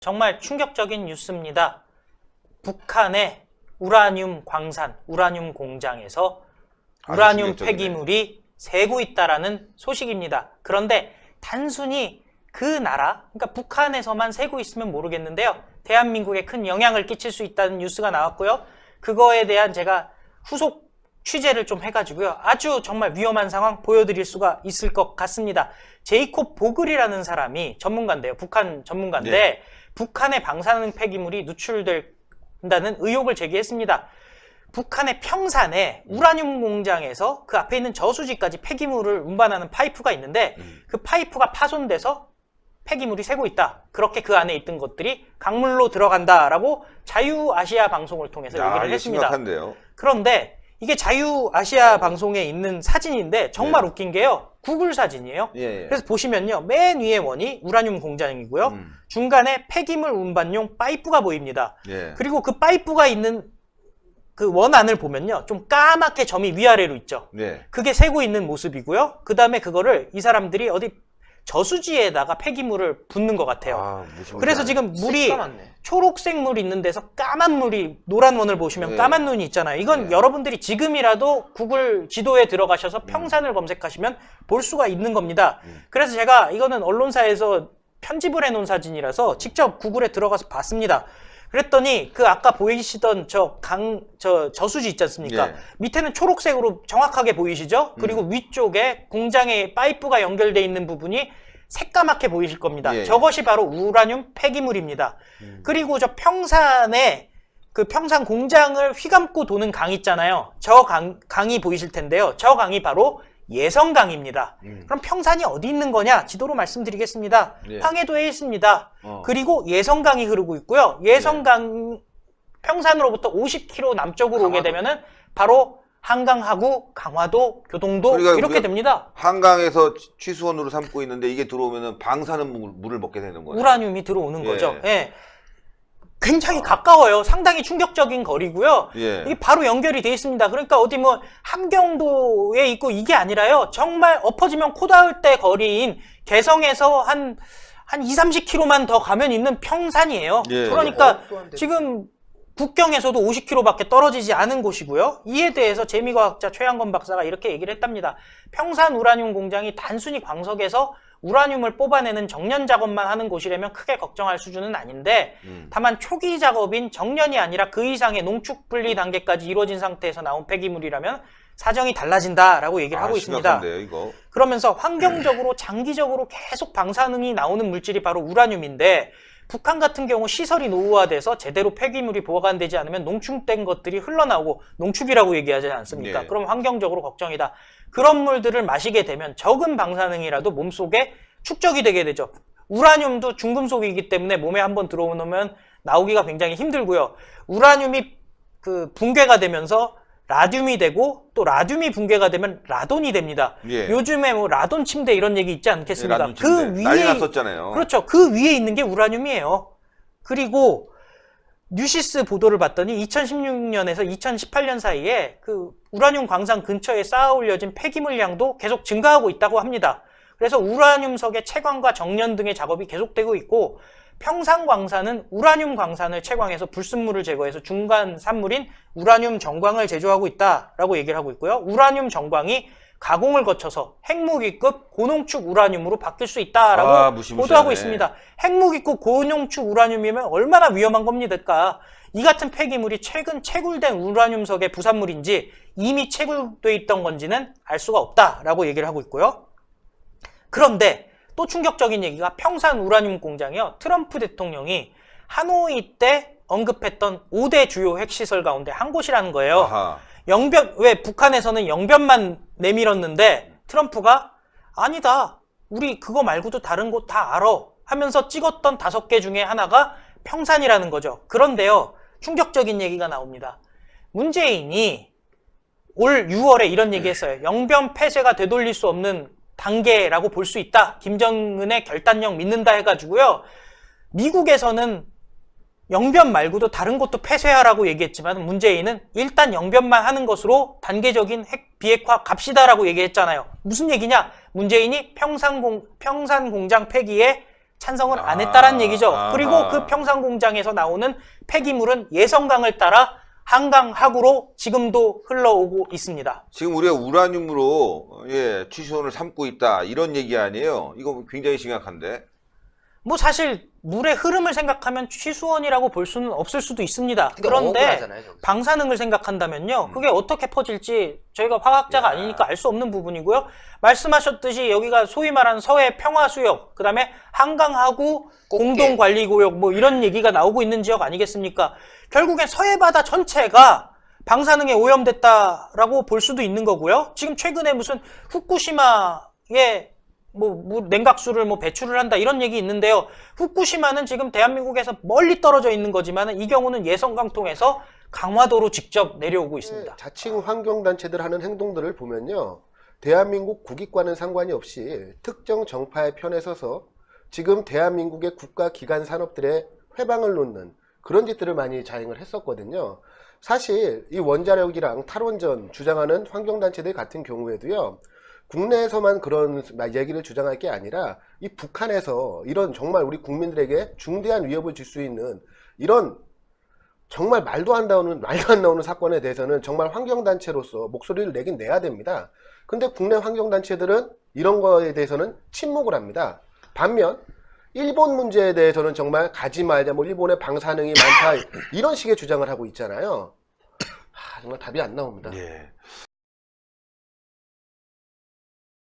정말 충격적인 뉴스입니다. 북한의 우라늄 광산, 우라늄 공장에서 우라늄 폐기물이 새고 있다라는 소식입니다. 그런데 단순히 그 나라, 그러니까 북한에서만 새고 있으면 모르겠는데요. 대한민국에 큰 영향을 끼칠 수 있다는 뉴스가 나왔고요. 그거에 대한 제가 후속 취재를 좀 해가지고요. 아주 정말 위험한 상황 보여드릴 수가 있을 것 같습니다. 제이콥 보글이라는 사람이 전문가인데요. 북한 전문가인데 네. 북한의 방사능 폐기물이 누출된다는 의혹을 제기했습니다. 북한의 평산에 우라늄 공장에서 그 앞에 있는 저수지까지 폐기물을 운반하는 파이프가 있는데 그 파이프가 파손돼서 폐기물이 새고 있다. 그렇게 그 안에 있던 것들이 강물로 들어간다라고 자유아시아 방송을 통해서 얘기를 했습니다. 심각한데요. 그런데 이게 자유아시아 방송에 있는 사진인데 정말 웃긴 게요. 구글 사진이에요. 예. 그래서 보시면요. 맨 위에 원이 우라늄 공장이고요. 중간에 폐기물 운반용 파이프가 보입니다. 예. 그리고 그 파이프가 있는 그 원 안을 보면요. 좀 까맣게 점이 위아래로 있죠. 네. 그게 새고 있는 모습이고요. 그 다음에 그거를 이 사람들이 어디 저수지에다가 폐기물을 붓는 것 같아요. 그래서 지금 물이 초록색 물이 있는 데서 까만 물이 노란 원을 보시면 네. 까만 눈이 있잖아요. 이건 네. 여러분들이 지금이라도 구글 지도에 들어가셔서 평산을 검색하시면 볼 수가 있는 겁니다. 그래서 제가 이거는 언론사에서 편집을 해놓은 사진이라서 직접 구글에 들어가서 봤습니다. 그랬더니 그 아까 보이시던 저수지 있지 않습니까? 예. 밑에는 초록색으로 정확하게 보이시죠? 그리고 위쪽에 공장에 파이프가 연결되어 있는 부분이 새까맣게 보이실 겁니다. 예. 저것이 바로 우라늄 폐기물입니다. 그리고 저 평산에 그 평산 공장을 휘감고 도는 강 있잖아요. 저 강이 보이실 텐데요. 저 강이 바로 예성강입니다. 그럼 평산이 어디 있는 거냐? 지도로 말씀드리겠습니다. 예. 황해도에 있습니다. 그리고 예성강이 흐르고 있고요. 예성강 평산으로부터 50km 남쪽으로 오게 되면은 바로 한강하구, 강화도, 교동도 그러니까 이렇게 됩니다. 한강에서 취수원으로 삼고 있는데 이게 들어오면은 방사능 물을 먹게 되는 거예요. 우라늄이 들어오는 예. 거죠. 예. 굉장히 가까워요. 상당히 충격적인 거리고요. 예. 이게 바로 연결이 돼 있습니다. 그러니까 어디 뭐 함경도에 있고 이게 아니라요. 정말 엎어지면 코 닿을 때 거리인 개성에서 한 2, 30km만 더 가면 있는 평산이에요. 예. 그러니까 지금 국경에서도 50km밖에 떨어지지 않은 곳이고요. 이에 대해서 재미과학자 최양건 박사가 이렇게 얘기를 했답니다. 평산 우라늄 공장이 단순히 광석에서 우라늄을 뽑아내는 정년 작업만 하는 곳이라면 크게 걱정할 수준은 아닌데 다만 초기 작업인 정년이 아니라 그 이상의 농축 분리 단계까지 이루어진 상태에서 나온 폐기물이라면 사정이 달라진다라고 얘기를 하고 있습니다. 심각한데요, 이거. 그러면서 환경적으로 장기적으로 계속 방사능이 나오는 물질이 바로 우라늄인데 북한 같은 경우 시설이 노후화돼서 제대로 폐기물이 보관되지 않으면 농축된 것들이 흘러나오고 농축이라고 얘기하지 않습니까? 네. 그럼 환경적으로 걱정이다. 그런 물들을 마시게 되면 적은 방사능이라도 몸속에 축적이 되게 되죠. 우라늄도 중금속이기 때문에 몸에 한번 들어오면 나오기가 굉장히 힘들고요. 우라늄이 그 붕괴가 되면서 라듐이 되고 또 라듐이 붕괴가 되면 라돈이 됩니다. 예. 요즘에 뭐 라돈 침대 이런 얘기 있지 않겠습니까? 라돈 침대. 그 난리 위에 났었잖아요. 그렇죠. 그 위에 있는 게 우라늄이에요. 그리고 뉴시스 보도를 봤더니 2016년에서 2018년 사이에 그 우라늄 광산 근처에 쌓아 올려진 폐기물 양도 계속 증가하고 있다고 합니다. 그래서 우라늄석의 채광과 정년 등의 작업이 계속되고 있고 평산 광산은 우라늄 광산을 채광해서 불순물을 제거해서 중간 산물인 우라늄 정광을 제조하고 있다라고 얘기를 하고 있고요. 우라늄 정광이 가공을 거쳐서 핵무기급 고농축 우라늄으로 바뀔 수 있다라고 무시무시하네. 보도하고 있습니다. 핵무기급 고농축 우라늄이면 얼마나 위험한 겁니까? 이 같은 폐기물이 최근 채굴된 우라늄석의 부산물인지 이미 채굴돼 있던 건지는 알 수가 없다라고 얘기를 하고 있고요. 그런데 또 충격적인 얘기가 평산 우라늄 공장이요. 트럼프 대통령이 하노이 때 언급했던 5대 주요 핵시설 가운데 한 곳이라는 거예요. 아하. 왜 북한에서는 영변만 내밀었는데 트럼프가 아니다. 우리 그거 말고도 다른 곳 다 알아. 하면서 찍었던 5개 중에 하나가 평산이라는 거죠. 그런데요. 충격적인 얘기가 나옵니다. 문재인이 올 6월에 이런 얘기 했어요. 영변 폐쇄가 되돌릴 수 없는 단계라고 볼 수 있다. 김정은의 결단력 믿는다 해가지고요. 미국에서는 영변 말고도 다른 곳도 폐쇄하라고 얘기했지만 문재인은 일단 영변만 하는 것으로 단계적인 핵 비핵화 갑시다라고 얘기했잖아요. 무슨 얘기냐? 문재인이 평산 공장 폐기에 찬성을 안 했다라는 얘기죠. 아하. 그리고 그 평산공장에서 나오는 폐기물은 예성강을 따라 한강 하구로 지금도 흘러오고 있습니다. 지금 우리가 우라늄으로 취수원을 삼고 있다 이런 얘기 아니에요? 이거 굉장히 심각한데. 뭐 사실 물의 흐름을 생각하면 취수원이라고 볼 수는 없을 수도 있습니다. 그러니까 그런데 억울하잖아요, 저기서. 방사능을 생각한다면요. 그게 어떻게 퍼질지 저희가 화학자가 야. 아니니까 알 수 없는 부분이고요. 말씀하셨듯이 여기가 소위 말하는 서해 평화수역, 그 다음에 한강하구 꽃게. 공동관리구역 뭐 이런 얘기가 나오고 있는 지역 아니겠습니까? 결국엔 서해바다 전체가 방사능에 오염됐다라고 볼 수도 있는 거고요. 지금 최근에 무슨 후쿠시마에 냉각수를 배출을 한다 이런 얘기 있는데요. 후쿠시마는 지금 대한민국에서 멀리 떨어져 있는 거지만 이 경우는 예성강 통해서 강화도로 직접 내려오고 있습니다. 자칭 환경단체들 하는 행동들을 보면요. 대한민국 국익과는 상관이 없이 특정 정파의 편에 서서 지금 대한민국의 국가 기관 산업들의 회방을 놓는 그런 짓들을 많이 자행을 했었거든요. 사실 이 원자력이랑 탈원전 주장하는 환경단체들 같은 경우에도요. 국내에서만 그런 얘기를 주장할 게 아니라 이 북한에서 이런 정말 우리 국민들에게 중대한 위협을 줄 수 있는 이런 정말 말도 안 나오는 사건에 대해서는 정말 환경단체로서 목소리를 내긴 내야 됩니다. 근데 국내 환경단체들은 이런 거에 대해서는 침묵을 합니다. 반면 일본 문제에 대해서는 정말 가지 말자, 일본의 방사능이 많다 이런 식의 주장을 하고 있잖아요. 정말 답이 안 나옵니다. 예.